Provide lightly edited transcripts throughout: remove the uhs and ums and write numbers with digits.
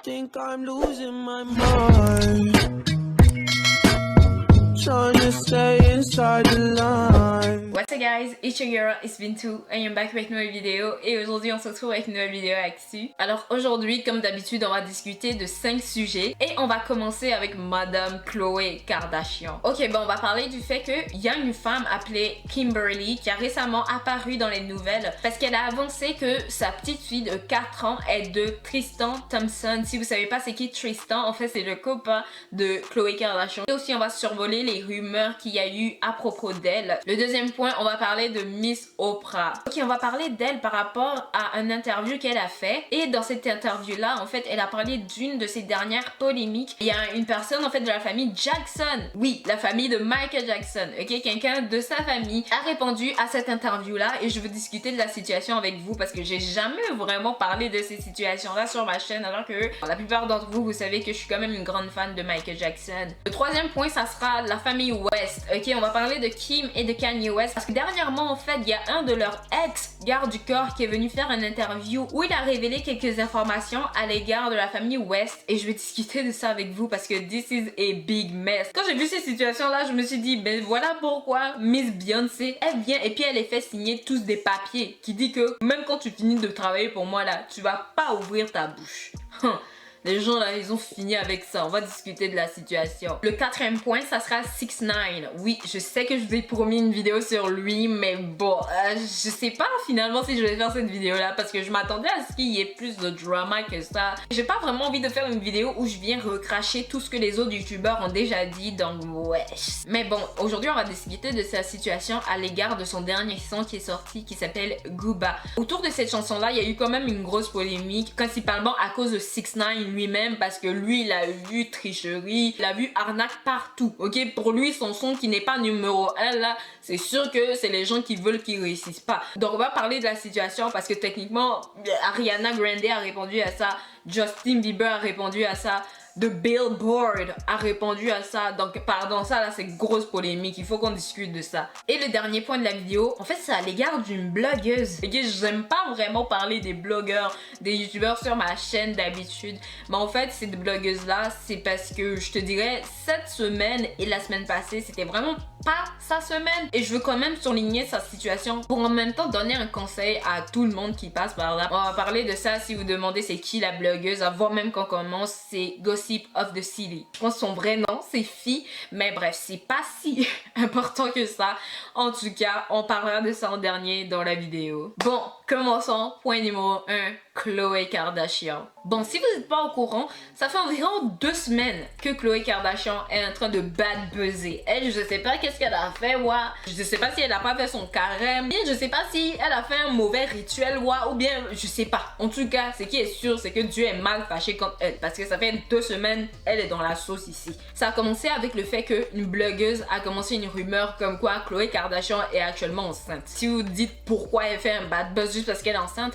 think I'm losing my mind. Trying to stay inside the line. What's up guys, it's your girl, it's Bintou, and I'm back avec une nouvelle vidéo et aujourd'hui on se retrouve avec une nouvelle vidéo actu. Alors aujourd'hui, comme d'habitude, on va discuter de 5 sujets et on va commencer avec Madame Khloé Kardashian. Ok, bon, on va parler du fait qu'il y a une femme appelée Kimberly qui a récemment apparu dans les nouvelles parce qu'elle a avancé que sa petite fille de 4 ans est de Tristan Thompson. Si vous savez pas c'est qui Tristan, en fait c'est le copain de Khloé Kardashian. Et aussi on va survoler les rumeurs qu'il y a eu à propos d'elle. Le deuxième point, on va parler de Miss Oprah. Ok, on va parler d'elle par rapport à une interview qu'elle a fait. Et dans cette interview-là, en fait, elle a parlé d'une de ses dernières polémiques. Il y a une personne, en fait, de la famille Jackson. Oui, la famille de Michael Jackson. Ok, quelqu'un de sa famille a répondu à cette interview-là et je veux discuter de la situation avec vous parce que j'ai jamais vraiment parlé de ces situations-là sur ma chaîne alors que la plupart d'entre vous, vous savez que je suis quand même une grande fan de Michael Jackson. Le troisième point, ça sera la famille West. Ok, on va parler de Kim et de Kanye West parce que dernièrement en fait il y a un de leurs ex garde du corps qui est venu faire une interview où il a révélé quelques informations à l'égard de la famille West et je vais discuter de ça avec vous parce que this is a big mess. Quand j'ai vu ces situations là je me suis dit ben voilà pourquoi Miss Beyoncé elle vient et puis elle les fait signer tous des papiers qui dit que même quand tu finis de travailler pour moi là tu vas pas ouvrir ta bouche. Les gens là, ils ont fini avec ça. On va discuter de la situation. Le quatrième point, ça sera 6ix9ine. Oui, je sais que je vous ai promis une vidéo sur lui, mais bon, je sais pas finalement si je vais faire cette vidéo là parce que je m'attendais à ce qu'il y ait plus de drama que ça. J'ai pas vraiment envie de faire une vidéo où je viens recracher tout ce que les autres youtubeurs ont déjà dit, donc wesh. Mais bon, aujourd'hui on va discuter de sa situation à l'égard de son dernier son qui est sorti qui s'appelle Gooba. Autour de cette chanson là, il y a eu quand même une grosse polémique, principalement à cause de 6ix9ine lui-même parce que lui il a vu tricherie, il a vu arnaque partout. Ok, pour lui son son qui n'est pas numéro 1 là, c'est sûr que c'est les gens qui veulent qu'il réussisse pas. Donc on va parler de la situation parce que techniquement Ariana Grande a répondu à ça, Justin Bieber a répondu à ça, The Billboard a répondu à ça, donc pardon, ça là c'est grosse polémique, il faut qu'on discute de ça. Et le dernier point de la vidéo, en fait c'est à l'égard d'une blogueuse. Ok, j'aime pas vraiment parler des blogueurs, des youtubeurs sur ma chaîne d'habitude, mais en fait cette blogueuse là, c'est parce que je te dirais cette semaine et la semaine passée, c'était vraiment pas sa semaine. Et je veux quand même souligner sa situation pour en même temps donner un conseil à tout le monde qui passe par là. On va parler de ça si vous demandez c'est qui la blogueuse, avant même qu'on commence, c'est Gossip of the City. Je pense son vrai nom c'est Fi, mais bref c'est pas si important que ça. En tout cas on parlera de ça en dernier dans la vidéo. Bon, commençons. Point numéro 1, Khloé Kardashian. Bon, si vous n'êtes pas au courant, ça fait environ 2 semaines que Khloé Kardashian est en train de bad buzzer. Elle, je sais pas qu'est-ce qu'elle a fait, ouah. Je sais pas si elle a pas fait son carême. Bien, je sais pas si elle a fait un mauvais rituel, ouah, ou bien, je sais pas. En tout cas, ce qui est sûr, c'est que Dieu est mal fâché contre elle. Parce que ça fait 2 semaines, elle est dans la sauce ici. Ça a commencé avec le fait qu'une blogueuse a commencé une rumeur comme quoi Khloé Kardashian est actuellement enceinte. Si vous dites pourquoi elle fait un bad buzz juste parce qu'elle est enceinte,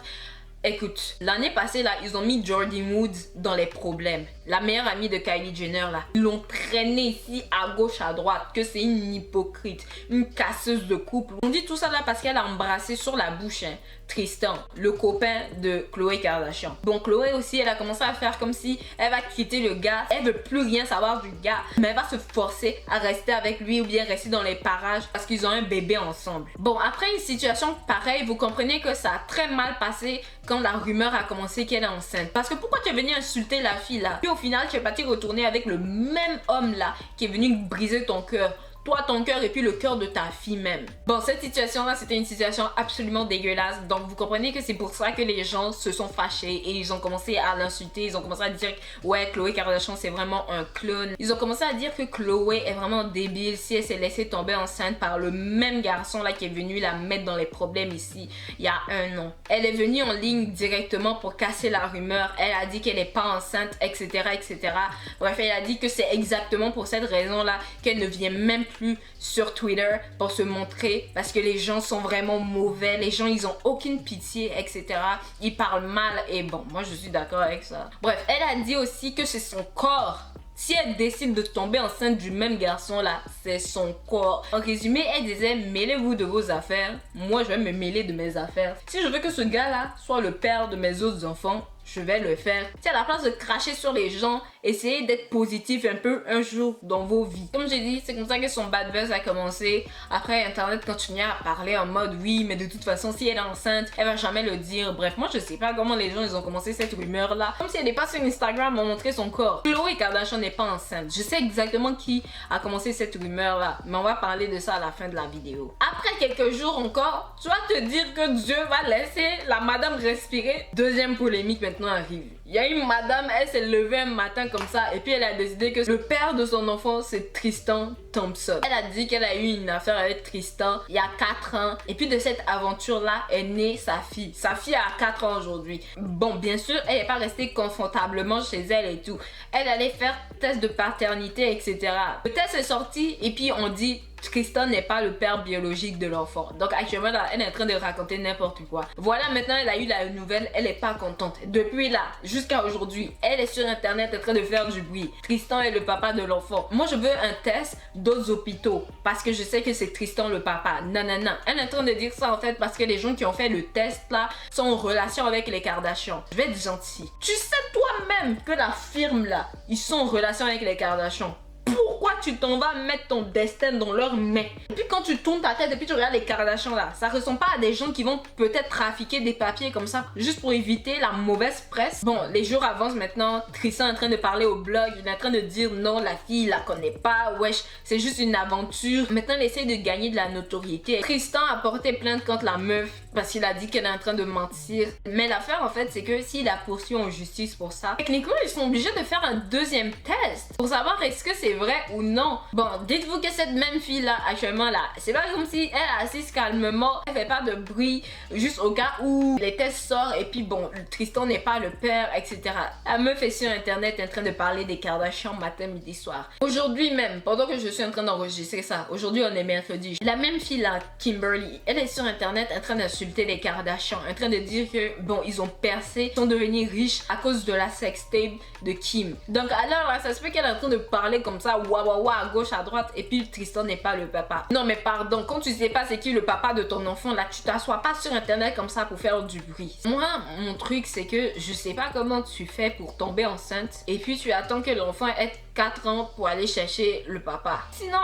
écoute, l'année passée là, ils ont mis Jordyn Woods dans les problèmes. La meilleure amie de Kylie Jenner là, ils l'ont traînée ici à gauche à droite, que c'est une hypocrite, une casseuse de couple. On dit tout ça là parce qu'elle a embrassé sur la bouche Tristan, le copain de Khloé Kardashian. Bon, Khloé aussi, elle a commencé à faire comme si elle va quitter le gars, elle veut plus rien savoir du gars, mais elle va se forcer à rester avec lui ou bien rester dans les parages parce qu'ils ont un bébé ensemble. Bon, après une situation pareille, vous comprenez que ça a très mal passé quand la rumeur a commencé qu'elle est enceinte. Parce que pourquoi tu es venu insulter la fille là? Puis au final, tu es parti retourner avec le même homme là qui est venu briser ton cœur. Toi, ton cœur et puis le cœur de ta fille même. Bon, cette situation-là, c'était une situation absolument dégueulasse. Donc, vous comprenez que c'est pour ça que les gens se sont fâchés et ils ont commencé à l'insulter. Ils ont commencé à dire, ouais, Khloé Kardashian, c'est vraiment un clone. Ils ont commencé à dire que Khloé est vraiment débile si elle s'est laissée tomber enceinte par le même garçon là qui est venu la mettre dans les problèmes ici il y a 1 an. Elle est venue en ligne directement pour casser la rumeur. Elle a dit qu'elle n'est pas enceinte, etc., etc. Bref, elle a dit que c'est exactement pour cette raison-là qu'elle ne vient même plus sur Twitter pour se montrer parce que les gens sont vraiment mauvais, les gens ils ont aucune pitié, etc. Ils parlent mal et bon, moi je suis d'accord avec ça. Bref, elle a dit aussi que c'est son corps. Si elle décide de tomber enceinte du même garçon là, c'est son corps. En résumé, elle disait mêlez-vous de vos affaires, moi je vais me mêler de mes affaires. Si je veux que ce gars là soit le père de mes autres enfants, je vais le faire. Si à la place de cracher sur les gens, essayez d'être positif un peu un jour dans vos vies. Comme j'ai dit, c'est comme ça que son bad buzz a commencé. Après, Internet continuait à parler en mode oui, mais de toute façon, si elle est enceinte, elle va jamais le dire. Bref, moi je sais pas comment les gens ils ont commencé cette rumeur là. Comme si elle n'est pas sur Instagram pour montrer son corps. Khloé Kardashian n'est pas enceinte. Je sais exactement qui a commencé cette rumeur là, mais on va parler de ça à la fin de la vidéo. Après quelques jours encore, tu vas te dire que Dieu va laisser la madame respirer. Deuxième polémique maintenant arrive. Il y a une madame, elle s'est levée un matin comme ça et puis elle a décidé que le père de son enfant c'est Tristan Thompson. Elle a dit qu'elle a eu une affaire avec Tristan il y a 4 ans et puis de cette aventure là est née sa fille. Sa fille a 4 ans aujourd'hui. Bon, bien sûr, elle n'est pas restée confortablement chez elle et tout. Elle allait faire test de paternité, etc. Le test est sorti et puis on dit Tristan n'est pas le père biologique de l'enfant. Donc actuellement là, elle est en train de raconter n'importe quoi. Voilà, maintenant elle a eu la nouvelle, elle est pas contente. Depuis là, jusqu'à aujourd'hui, elle est sur internet en train de faire du bruit. Tristan est le papa de l'enfant. Moi je veux un test d'autres hôpitaux parce que je sais que c'est Tristan le papa. Non, non, non. Elle est en train de dire ça en fait parce que les gens qui ont fait le test là sont en relation avec les Kardashians. Je vais être gentil. Tu sais toi-même que la firme là, ils sont en relation avec les Kardashians. Pourquoi tu t'en vas mettre ton destin dans leurs mains? Et puis quand tu tournes ta tête et puis tu regardes les Kardashians là, ça ressemble pas à des gens qui vont peut-être trafiquer des papiers comme ça juste pour éviter la mauvaise presse. Bon, les jours avancent maintenant, Tristan est en train de parler au blog, il est en train de dire non, la fille il la connaît pas, wesh, c'est juste une aventure. Maintenant il essaie de gagner de la notoriété. Tristan a porté plainte contre la meuf parce qu'il a dit qu'elle est en train de mentir. Mais l'affaire en fait c'est que s'il a poursuivi en justice pour ça, techniquement ils sont obligés de faire un deuxième test pour savoir est-ce que c'est vrai ou non. Bon, dites-vous que cette même fille là actuellement là, c'est pas comme si elle assise calmement, elle fait pas de bruit juste au cas où les tests sortent et puis bon, Tristan n'est pas le père, etc. La meuf est sur internet en train de parler des Kardashians matin, midi, soir. Aujourd'hui même, pendant que je suis en train d'enregistrer ça, aujourd'hui on est mercredi, la même fille là, Kimberly, elle est sur internet en train d'insulter les Kardashians, en train de dire que bon, ils ont percé, sont devenus riches à cause de la sextape de Kim. Donc alors là, ça se peut qu'elle est en train de parler comme ça, waouh, à gauche, à droite, et puis Tristan n'est pas le papa. Non mais pardon, quand tu sais pas c'est qui le papa de ton enfant, là tu t'assois pas sur internet comme ça pour faire du bruit. Moi, mon truc c'est que je sais pas comment tu fais pour tomber enceinte, et puis tu attends que l'enfant ait 4 ans pour aller chercher le papa. Sinon,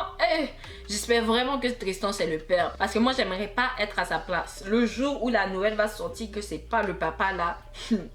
j'espère vraiment que Tristan c'est le père, parce que moi j'aimerais pas être à sa place. Le jour où la nouvelle va sortir que c'est pas le papa là,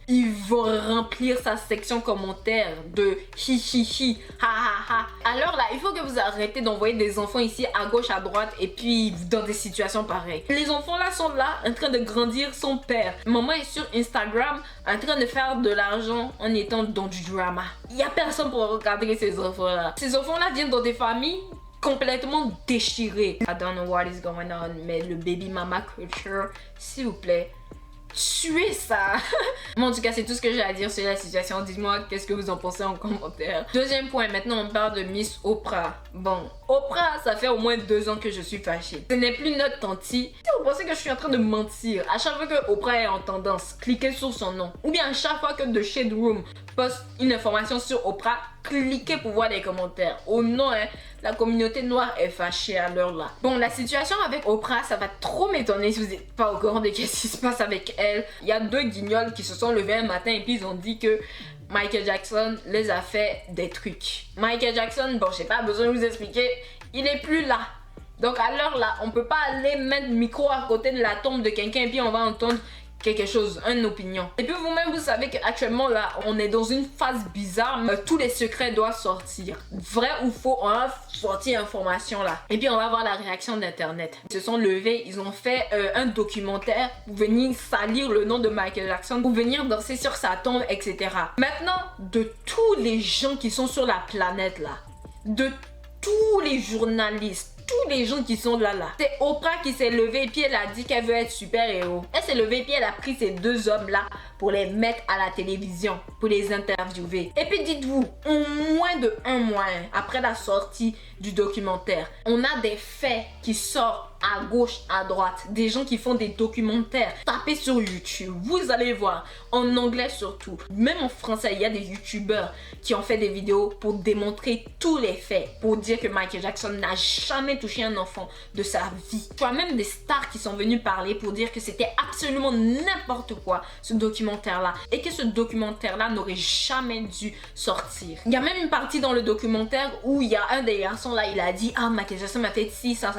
ils vont remplir sa section commentaire de hi hi hi, ha ha ha. Alors là, il faut que vous arrêtez d'envoyer des enfants ici à gauche, à droite et puis dans des situations pareilles. Les enfants là sont là en train de grandir son père. Maman est sur Instagram en train de faire de l'argent en étant dans du drama. Il y a personne pour regarder ces enfants là. Ces enfants là viennent dans des familles complètement déchirées. I don't know what is going on, mais le baby mama culture, s'il vous plaît, tuez ça. Bon, en tout cas c'est tout ce que j'ai à dire sur la situation. Dites-moi qu'est-ce que vous en pensez en commentaire. Deuxième point, maintenant on parle de Miss Oprah. Bon, Oprah, ça fait au moins 2 ans que je suis fâchée. Ce n'est plus notre tantie. Si vous pensez que je suis en train de mentir, à chaque fois que Oprah est en tendance, cliquez sur son nom. Ou bien à chaque fois que The Shade Room poste une information sur Oprah, cliquez pour voir les commentaires. Oh non, la communauté noire est fâchée à l'heure là. Bon, la situation avec Oprah, ça va trop m'étonner si vous n'êtes pas au courant de ce qui se passe avec elle. Il y a 2 guignols qui se sont levés un matin et puis ils ont dit que Michael Jackson les a fait des trucs. Michael Jackson, bon, j'ai pas besoin de vous expliquer, il est plus là. Donc à l'heure là, on peut pas aller mettre le micro à côté de la tombe de quelqu'un et puis on va entendre quelque chose, une opinion. Et puis vous-même, vous savez qu'actuellement là, on est dans une phase bizarre. Tous les secrets doivent sortir. Vrai ou faux, on va sortir information là. Et puis on va voir la réaction d'internet. Ils se sont levés, ils ont fait un documentaire pour venir salir le nom de Michael Jackson, pour venir danser sur sa tombe, etc. Maintenant, de tous les gens qui sont sur la planète là, de tous les journalistes, tous les gens qui sont là, c'est Oprah qui s'est levée et puis elle a dit qu'elle veut être super-héros. Elle s'est levée et puis elle a pris ces 2 hommes-là pour les mettre à la télévision, pour les interviewer. Et puis dites-vous, en moins de 1 mois après la sortie du documentaire, on a des faits qui sortent à gauche, à droite, des gens qui font des documentaires. Tapez sur YouTube, vous allez voir, en anglais surtout. Même en français, il y a des YouTubeurs qui ont fait des vidéos pour démontrer tous les faits, pour dire que Michael Jackson n'a jamais touché un enfant de sa vie. Tu as même des stars qui sont venus parler pour dire que c'était absolument n'importe quoi ce documentaire-là et que ce documentaire-là n'aurait jamais dû sortir. Il y a même une partie dans le documentaire où il y a un des garçons là, il a dit ah Michael Jackson m'a fait ci, ça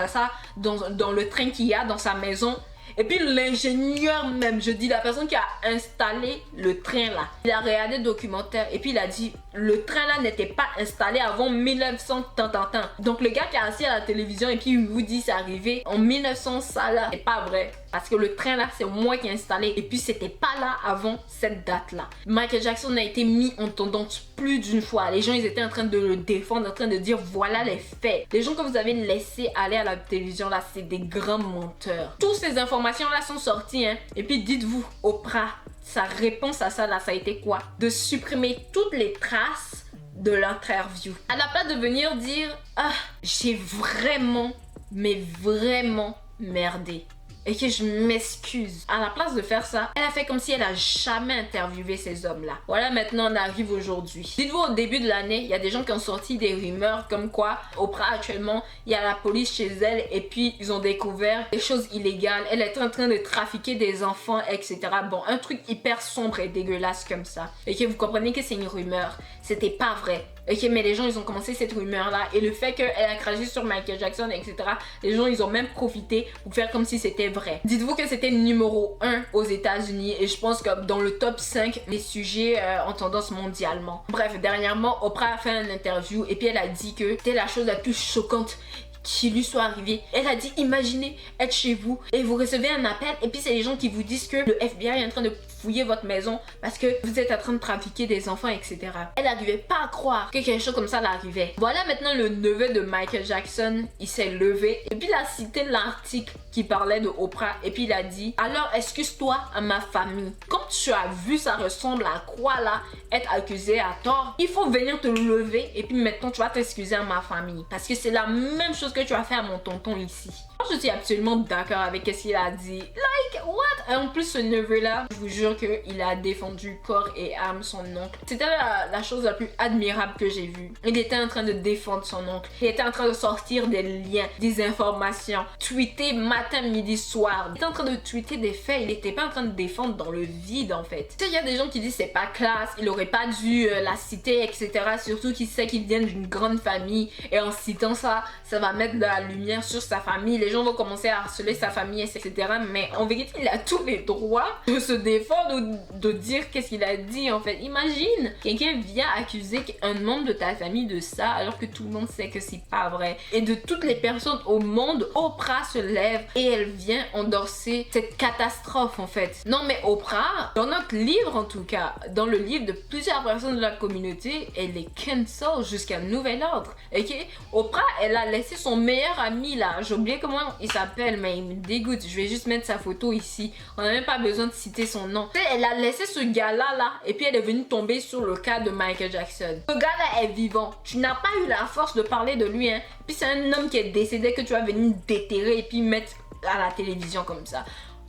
dans le train qu'il y a dans sa maison. Et puis l'ingénieur même, je dis la personne qui a installé le train là, il a regardé le documentaire et puis il a dit le train là n'était pas installé avant 1900 tant. Donc le gars qui est assis à la télévision et puis il vous dit c'est arrivé en 1900, ça là, c'est pas vrai. Parce que le train là c'est moi qui ai installé et puis c'était pas là avant cette date là. Michael Jackson a été mis en tendance plus d'une fois. Les gens ils étaient en train de le défendre, en train de dire voilà les faits. Les gens que vous avez laissé aller à la télévision là, c'est des grands menteurs. Toutes ces informations là sont sorties hein. Et puis dites-vous, Oprah, sa réponse à ça là, ça a été quoi? De supprimer toutes les traces de l'interview. À la place de venir dire ah j'ai vraiment merdé et que je m'excuse. À la place de faire ça, elle a fait comme si elle a jamais interviewé ces hommes-là. Voilà, maintenant on arrive aujourd'hui. Dites-vous, au début de l'année, il y a des gens qui ont sorti des rumeurs comme quoi Oprah actuellement, il y a la police chez elle et puis ils ont découvert des choses illégales. Elle est en train de trafiquer des enfants, etc. Bon, un truc hyper sombre et dégueulasse comme ça. Et que vous comprenez que c'est une rumeur. C'était pas vrai. Ok, mais les gens ils ont commencé cette rumeur là et le fait qu'elle a craché sur Michael Jackson, etc. Les gens ils ont même profité pour faire comme si c'était vrai. Dites-vous que c'était numéro 1 aux États-Unis et je pense que dans le top 5 des sujets en tendance mondialement. Bref, dernièrement, Oprah a fait une interview et puis elle a dit que c'était la chose la plus choquante qui lui soit arrivé. Elle a dit imaginez être chez vous et vous recevez un appel et puis c'est les gens qui vous disent que le FBI est en train de fouiller votre maison parce que vous êtes en train de trafiquer des enfants, etc. Elle n'arrivait pas à croire que quelque chose comme ça l'arrivait. Voilà, maintenant le neveu de Michael Jackson, il s'est levé et puis il a cité l'article qui parlait de Oprah et puis il a dit alors excuse-toi à ma famille. Quand tu as vu ça ressemble à quoi là, être accusé à tort, il faut venir te lever et puis maintenant tu vas t'excuser à ma famille parce que c'est la même chose que tu as fait à mon tonton ici. Je suis absolument d'accord avec ce qu'il a dit. Like, what? Et en plus, ce neveu-là, je vous jure qu'il a défendu corps et âme son oncle. C'était la chose la plus admirable que j'ai vue. Il était en train de défendre son oncle. Il était en train de sortir des liens, des informations. Tweeter matin, midi, soir. Il était en train de tweeter des faits. Il n'était pas en train de défendre dans le vide, en fait. Tu sais, il y a des gens qui disent c'est pas classe, il aurait pas dû la citer, etc. Surtout qu'il sait qu'il vient d'une grande famille. Et en citant ça, ça va mettre de la lumière sur sa famille. Les gens vont commencer à harceler sa famille, etc. Mais en vérité, il a tous les droits de se défendre ou de dire qu'est-ce qu'il a dit en fait. Imagine, quelqu'un vient accuser un membre de ta famille de ça alors que tout le monde sait que c'est pas vrai. Et de toutes les personnes au monde, Oprah se lève et elle vient endorser cette catastrophe en fait. Non mais Oprah, dans notre livre en tout cas, dans le livre de plusieurs personnes de la communauté, elle est cancel jusqu'à nouvel ordre. Ok? Oprah, elle a laissé son meilleur ami là, j'ai oublié comment il s'appelle mais il me dégoûte, je vais juste mettre sa photo ici, on n'a même pas besoin de citer son nom. Tu sais, elle a laissé ce gars là et puis elle est venue tomber sur le cas de Michael Jackson. Ce gars là est vivant, tu n'as pas eu la force de parler de lui hein, puis c'est un homme qui est décédé que tu vas venir déterrer et puis mettre à la télévision comme ça.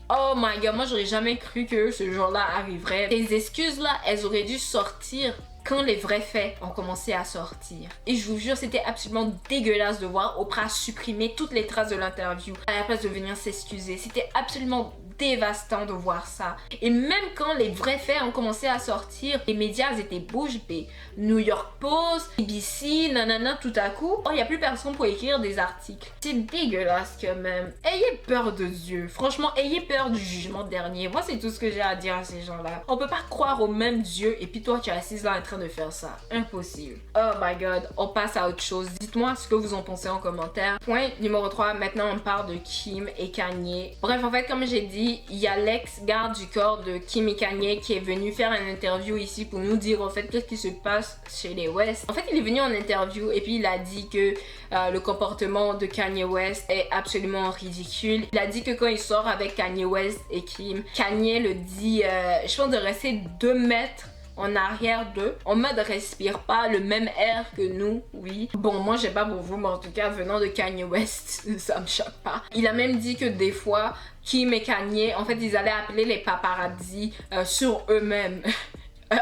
Oh my god, moi j'aurais jamais cru que ce jour-là arriverait. Ces excuses là, elles auraient dû sortir quand les vrais faits ont commencé à sortir. Et je vous jure, c'était absolument dégueulasse de voir Oprah supprimer toutes les traces de l'interview à la place de venir s'excuser. C'était absolument dévastant de voir ça. Et même quand les vrais faits ont commencé à sortir, les médias étaient bouche bée. New York Post, BBC, nanana, tout à coup, oh, il n'y a plus personne pour écrire des articles. C'est dégueulasse quand même. Ayez peur de Dieu. Franchement, ayez peur du jugement dernier. Moi, c'est tout ce que j'ai à dire à ces gens-là. On peut pas croire au même Dieu et puis toi, tu es assise là en train de faire ça. Impossible. Oh my god, on passe à autre chose. Dites-moi ce que vous en pensez en commentaire. Point numéro 3, maintenant on parle de Kim et Kanye. Bref, en fait, comme j'ai dit, il y a l'ex-garde du corps de Kim et Kanye qui est venu faire une interview ici pour nous dire en fait qu'est-ce qui se passe chez les West. En fait, il est venu en interview et puis il a dit que le comportement de Kanye West est absolument ridicule. Il a dit que quand il sort avec Kanye West et Kim, Kanye le dit, je pense de rester 2 mètres en arrière d'eux, en mode respire pas le même air que nous, oui. Bon, moi j'ai pas pour vous, mais en tout cas venant de Kanye West, ça me choque pas. Il a même dit que des fois, Kim et Kanye, en fait ils allaient appeler les paparazzi sur eux-mêmes.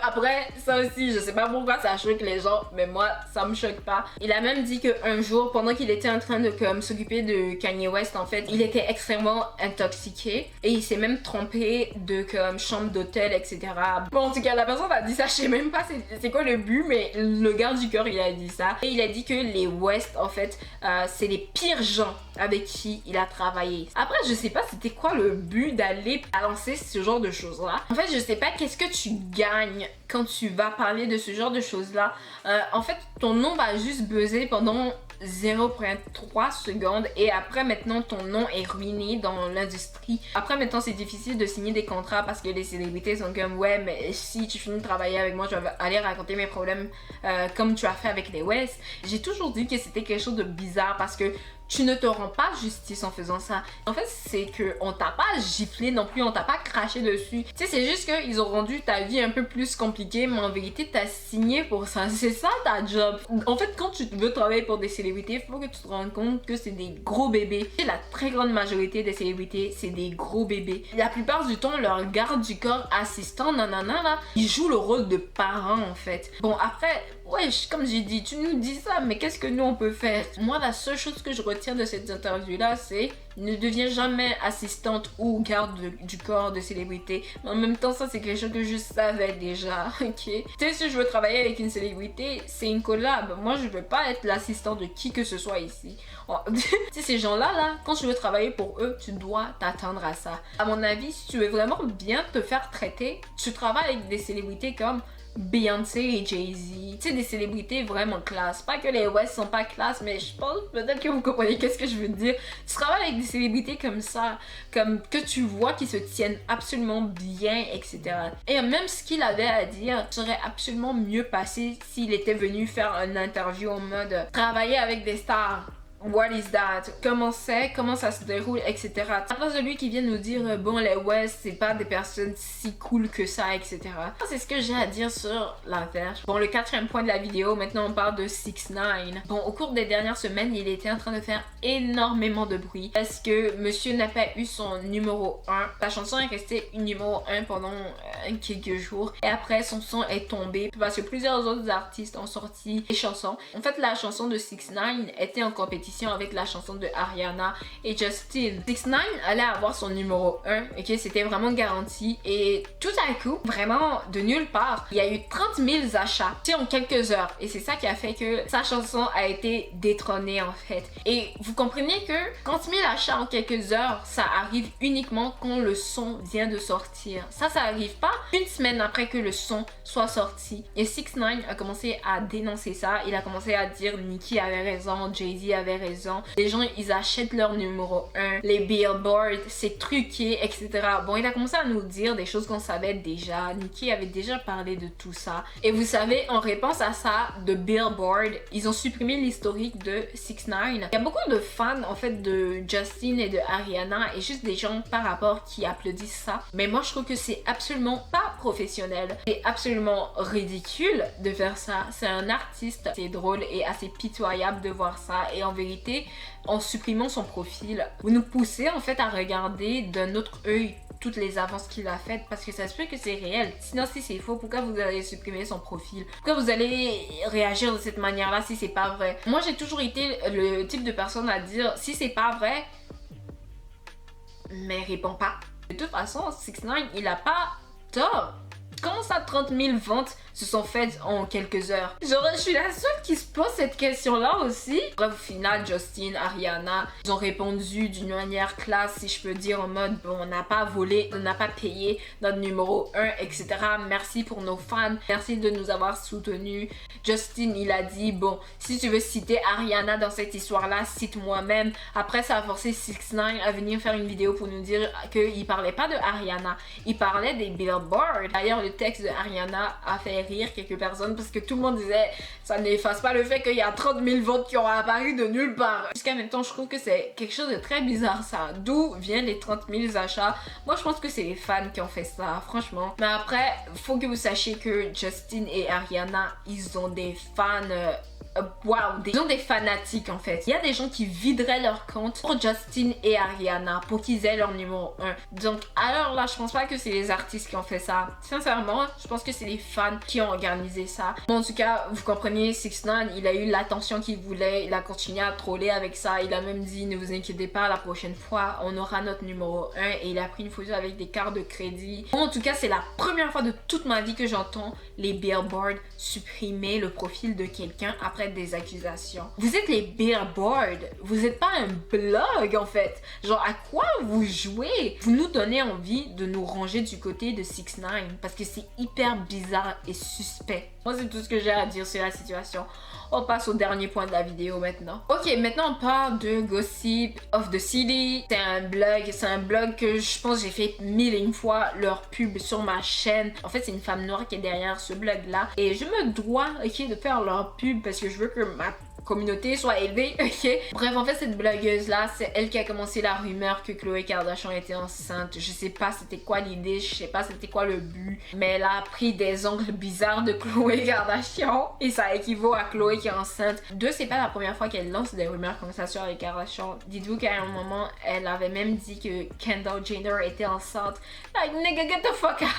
Après, ça aussi, je sais pas pourquoi ça choque les gens, mais moi, ça me choque pas. Il a même dit qu'un jour, pendant qu'il était en train de s'occuper de Kanye West, en fait, il était extrêmement intoxiqué et il s'est même trompé de chambre d'hôtel, etc. Bon, en tout cas, la personne a dit ça, je sais même pas c'est quoi le but, mais le garde du corps, il a dit ça. Et il a dit que les West, en fait, c'est les pires gens avec qui il a travaillé. Après, je sais pas c'était quoi le but d'aller balancer ce genre de choses-là. En fait, je sais pas qu'est-ce que tu gagnes quand tu vas parler de ce genre de choses-là. En fait, ton nom va juste buzzer pendant 0,3 secondes et après maintenant ton nom est ruiné dans l'industrie. Après maintenant c'est difficile de signer des contrats parce que les célébrités sont comme ouais mais si tu finis de travailler avec moi je vais aller raconter mes problèmes comme tu as fait avec les West. J'ai toujours dit que c'était quelque chose de bizarre parce que tu ne te rends pas justice en faisant ça. En fait, c'est que on t'a pas giflé non plus, on t'a pas craché dessus. Tu sais, c'est juste qu'ils ont rendu ta vie un peu plus compliquée, mais en vérité, t'as signé pour ça. C'est ça ta job. En fait, quand tu veux travailler pour des célébrités, il faut que tu te rendes compte que c'est des gros bébés. Et la très grande majorité des célébrités, c'est des gros bébés. La plupart du temps, leur garde du corps assistant, nanana, là, ils jouent le rôle de parents en fait. Bon, après, ouais, comme j'ai dit, tu nous dis ça, mais qu'est-ce que nous on peut faire? Moi, la seule chose que je retiens de cette interview-là, c'est ne deviens jamais assistante ou garde du corps de célébrité. Mais en même temps, ça, c'est quelque chose que je savais déjà, ok? Tu sais, si je veux travailler avec une célébrité, c'est une collab. Moi, je veux pas être l'assistant de qui que ce soit ici. Oh. Tu sais, ces gens-là, là, quand tu veux travailler pour eux, tu dois t'attendre à ça. À mon avis, si tu veux vraiment bien te faire traiter, tu travailles avec des célébrités comme Beyoncé et Jay-Z, tu sais, des célébrités vraiment classe. Pas que les West sont pas classe, mais je pense peut-être que vous comprenez qu'est-ce que je veux dire. Tu travailles avec des célébrités comme ça, comme que tu vois qui se tiennent absolument bien, etc. Et même ce qu'il avait à dire serait absolument mieux passé s'il était venu faire une interview en mode travailler avec des stars. What is that? Comment c'est? Comment ça se déroule? Etc. À la place de lui qui vient nous dire bon les West c'est pas des personnes si cool que ça, etc. C'est ce que j'ai à dire sur la Verge. Bon, le 4e point de la vidéo, maintenant on parle de 6ix9ine. Bon, au cours des dernières semaines, il était en train de faire énormément de bruit parce que monsieur n'a pas eu son numéro 1. La chanson est restée numéro 1 pendant quelques jours et après son son est tombé parce que plusieurs autres artistes ont sorti des chansons. En fait, la chanson de 6ix9ine était en compétition avec la chanson de Ariana et Justin. 6ix9ine allait avoir son numéro 1, ok, c'était vraiment garanti et tout à coup, vraiment de nulle part, il y a eu 30 000 achats, tu sais, en quelques heures et c'est ça qui a fait que sa chanson a été détrônée en fait. Et vous comprenez que 30 000 achats en quelques heures, ça arrive uniquement quand le son vient de sortir. Ça arrive pas une semaine après que le son soit sorti. Et 6ix9ine a commencé à dénoncer ça, il a commencé à dire Nicki avait raison, Jay-Z avait raison. Les gens, ils achètent leur numéro 1. Les billboards, c'est truqué, etc. Bon, il a commencé à nous dire des choses qu'on savait déjà. Nicki avait déjà parlé de tout ça. Et vous savez, en réponse à ça, de Billboard, ils ont supprimé l'historique de 6ix9ine. Il y a beaucoup de fans, en fait, de Justin et de Ariana et juste des gens par rapport qui applaudissent ça. Mais moi, je trouve que c'est absolument pas professionnel. C'est absolument ridicule de faire ça. C'est un artiste. C'est drôle et assez pitoyable de voir ça. Et en vérité, en supprimant son profil, vous nous poussez en fait à regarder d'un autre œil toutes les avances qu'il a faites parce que ça se peut que c'est réel. Sinon, si c'est faux, pourquoi vous allez supprimer son profil? Pourquoi vous allez réagir de cette manière-là si c'est pas vrai? Moi, j'ai toujours été le type de personne à dire si c'est pas vrai, mais réponds pas. De toute façon, 6ix9ine, il a pas tort. Comment ça 30 000 ventes se sont faites en quelques heures? Genre, je suis la seule qui se pose cette question-là aussi. Bref, au final, Justin, Ariana, ils ont répondu d'une manière classe, si je peux dire, en mode, bon, on n'a pas volé, on n'a pas payé notre numéro 1, etc. Merci pour nos fans, merci de nous avoir soutenus. Justin, il a dit, bon, si tu veux citer Ariana dans cette histoire-là, cite moi-même. Après, ça a forcé 6ix9ine à venir faire une vidéo pour nous dire qu'il parlait pas de Ariana, il parlait des billboards. D'ailleurs, le texte de Ariana a fait rire quelques personnes parce que tout le monde disait ça n'efface pas le fait qu'il y a 30 000 votes qui ont apparu de nulle part. Jusqu'à maintenant, je trouve que c'est quelque chose de très bizarre ça. D'où viennent les 30 000 achats? Moi, je pense que c'est les fans qui ont fait ça, franchement. Mais après, faut que vous sachiez que Justin et Ariana, ils ont des fans... wow, ils ont des fanatiques en fait. Il y a des gens qui videraient leur compte pour Justin et Ariana pour qu'ils aient leur numéro 1. Donc alors là, je pense pas que c'est les artistes qui ont fait ça. Sincèrement, je pense que c'est les fans qui ont organisé ça. Bon, en tout cas, vous comprenez, 6ix9ine, il a eu l'attention qu'il voulait. Il a continué à troller avec ça. Il a même dit, ne vous inquiétez pas, la prochaine fois, on aura notre numéro 1. Et il a pris une photo avec des cartes de crédit. Bon, en tout cas, c'est la première fois de toute ma vie que j'entends les Billboard supprimer le profil de quelqu'un après des accusations. Vous êtes les Billboard, vous êtes pas un blog en fait. Genre à quoi vous jouez? Vous nous donnez envie de nous ranger du côté de 6ix9ine parce que c'est hyper bizarre et suspect. Moi c'est tout ce que j'ai à dire sur la situation. On passe au dernier point de la vidéo maintenant. Ok, maintenant on parle de Gossip of the City. C'est un blog que je pense j'ai fait 1001 fois leur pub sur ma chaîne. En fait, c'est une femme noire qui est derrière ce blog là. Et je me dois, ok, de faire leur pub parce que je veux que ma communauté soit élevée, ok. Bref, en fait, cette blogueuse là, c'est elle qui a commencé la rumeur que Khloé Kardashian était enceinte. Je sais pas c'était quoi l'idée, je sais pas c'était quoi le but, mais elle a pris des angles bizarres de Khloé Kardashian et ça équivaut à Khloé qui est enceinte. C'est pas la première fois qu'elle lance des rumeurs comme ça sur les Kardashian. Dites-vous qu'à un moment, elle avait même dit que Kendall Jenner était enceinte. Like, nigga, get the fuck out!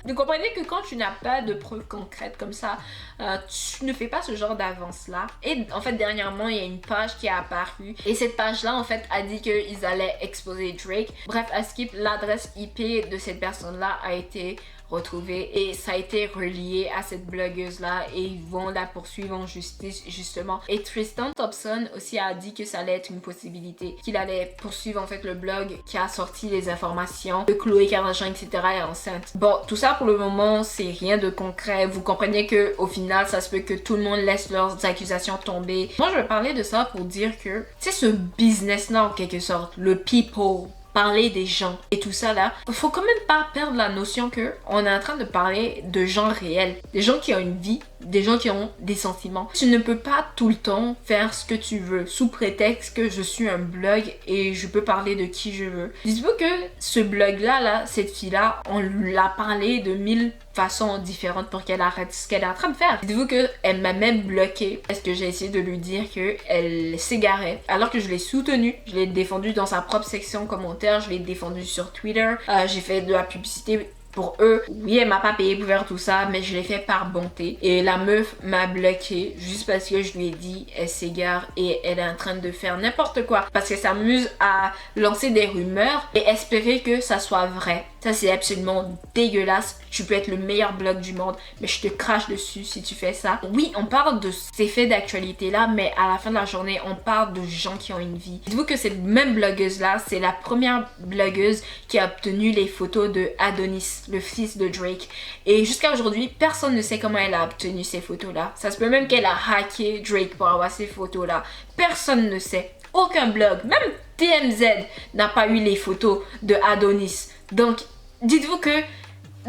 Vous comprenez que quand tu n'as pas de preuves concrètes comme ça, tu ne fais pas ce genre d'avance-là. Et en fait, dernièrement, il y a une page qui a apparu. Et cette page-là, en fait, a dit qu'ils allaient exposer Drake. Bref, à skip, l'adresse IP de cette personne-là a été retrouvée et ça a été relié à cette blogueuse-là et ils vont la poursuivre en justice, justement. Et Tristan Thompson aussi a dit que ça allait être une possibilité, qu'il allait poursuivre en fait le blog qui a sorti les informations de Khloé Kardashian, etc. est enceinte. Bon, tout ça pour le moment, c'est rien de concret. Vous comprenez que au final, ça se peut que tout le monde laisse leurs accusations tomber. Moi, je vais parler de ça pour dire que c'est ce business-là en quelque sorte, le people, parler des gens et tout ça là, faut quand même pas perdre la notion que on est en train de parler de gens réels, des gens qui ont une vie, des gens qui ont des sentiments. Tu ne peux pas tout le temps faire ce que tu veux sous prétexte que je suis un blog et je peux parler de qui je veux. Dites-vous que ce blog là, cette fille là, on l'a parlé de 1000 façons différentes pour qu'elle arrête ce qu'elle est en train de faire. Dites-vous qu'elle m'a même bloqué parce que j'ai essayé de lui dire qu'elle s'égarait alors que je l'ai soutenue, je l'ai défendue dans sa propre section commentaires, je l'ai défendue sur Twitter, j'ai fait de la publicité pour eux. Oui, elle m'a pas payé pour faire tout ça, mais je l'ai fait par bonté. Et la meuf m'a bloqué juste parce que je lui ai dit elle s'égare et elle est en train de faire n'importe quoi. Parce qu'elle s'amuse à lancer des rumeurs et espérer que ça soit vrai. Ça, c'est absolument dégueulasse. Tu peux être le meilleur blog du monde, mais je te crache dessus si tu fais ça. Oui, on parle de ces faits d'actualité-là, mais à la fin de la journée, on parle de gens qui ont une vie. Dites-vous que cette même blogueuse-là, c'est la première blogueuse qui a obtenu les photos de Adonis, le fils de Drake. Et jusqu'à aujourd'hui, personne ne sait comment elle a obtenu ces photos-là. Ça se peut même qu'elle a hacké Drake pour avoir ces photos-là. Personne ne sait. Aucun blog, même TMZ n'a pas eu les photos de Adonis. Donc, dites-vous que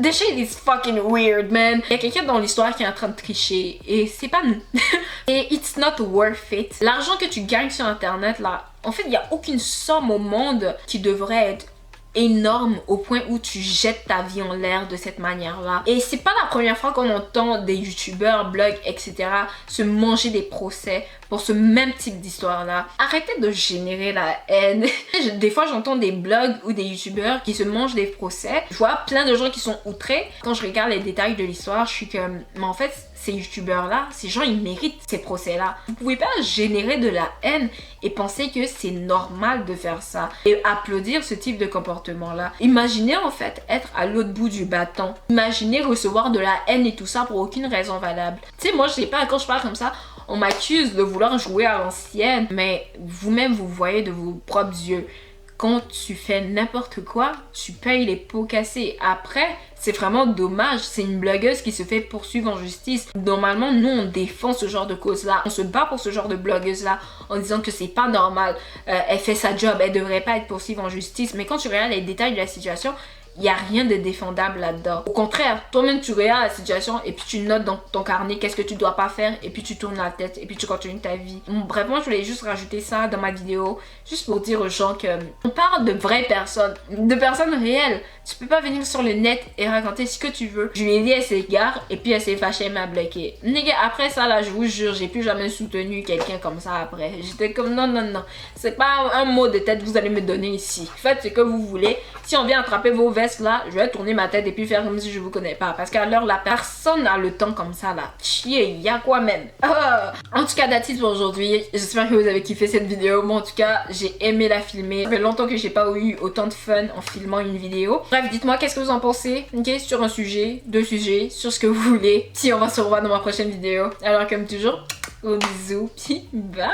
this shit is fucking weird, man. Il y a quelqu'un dans l'histoire qui est en train de tricher et c'est pas nous. Et it's not worth it. L'argent que tu gagnes sur internet là, en fait, il n'y a aucune somme au monde qui devrait être énorme au point où tu jettes ta vie en l'air de cette manière-là. Et c'est pas la première fois qu'on entend des youtubeurs, blogs, etc. se manger des procès pour ce même type d'histoire-là. Arrêtez de générer la haine. Des fois, j'entends des blogs ou des youtubeurs qui se mangent des procès. Je vois plein de gens qui sont outrés. Quand je regarde les détails de l'histoire, je suis comme, mais en fait, ces youtubeurs-là, ces gens, ils méritent ces procès-là. Vous pouvez pas générer de la haine et penser que c'est normal de faire ça et applaudir ce type de comportement-là. Imaginez en fait être à l'autre bout du bâton. Imaginez recevoir de la haine et tout ça pour aucune raison valable. Tu sais, moi, je sais pas, quand je parle comme ça, on m'accuse de vouloir jouer à l'ancienne, mais vous-même, vous voyez de vos propres yeux. Quand tu fais n'importe quoi, tu payes les pots cassés. Après, c'est vraiment dommage. C'est une blogueuse qui se fait poursuivre en justice. Normalement, nous, on défend ce genre de cause-là. On se bat pour ce genre de blogueuse-là en disant que c'est pas normal. Elle fait sa job, elle devrait pas être poursuivie en justice. Mais quand tu regardes les détails de la situation, il y a rien de défendable là-dedans. Au contraire, toi-même tu regardes la situation et puis tu notes dans ton carnet qu'est-ce que tu dois pas faire et puis tu tournes la tête et puis tu continues ta vie. Bref, moi je voulais juste rajouter ça dans ma vidéo, juste pour dire aux gens que on parle de vraies personnes, de personnes réelles. Tu peux pas venir sur le net et raconter ce que tu veux. Je lui ai dit elle s'égare et puis elle s'est fâchée, elle m'a bloqué. Nigga, après ça là, je vous jure, j'ai plus jamais soutenu quelqu'un comme ça après. J'étais comme non, c'est pas un mot de tête que vous allez me donner ici. Faites ce que vous voulez. Si on vient attraper vos vestes là, je vais tourner ma tête et puis faire comme si je vous connais pas. Parce qu'à l'heure, la personne a le temps comme ça là. Chier, y'a quoi même. En tout cas, that's it pour aujourd'hui. J'espère que vous avez kiffé cette vidéo. Moi en tout cas, j'ai aimé la filmer. Ça fait longtemps que j'ai pas eu autant de fun en filmant une vidéo. Bref, dites-moi qu'est-ce que vous en pensez, ok, sur un sujet, deux sujets, sur ce que vous voulez. Si on va se revoir dans ma prochaine vidéo. Alors comme toujours, gros bisous, puis bye.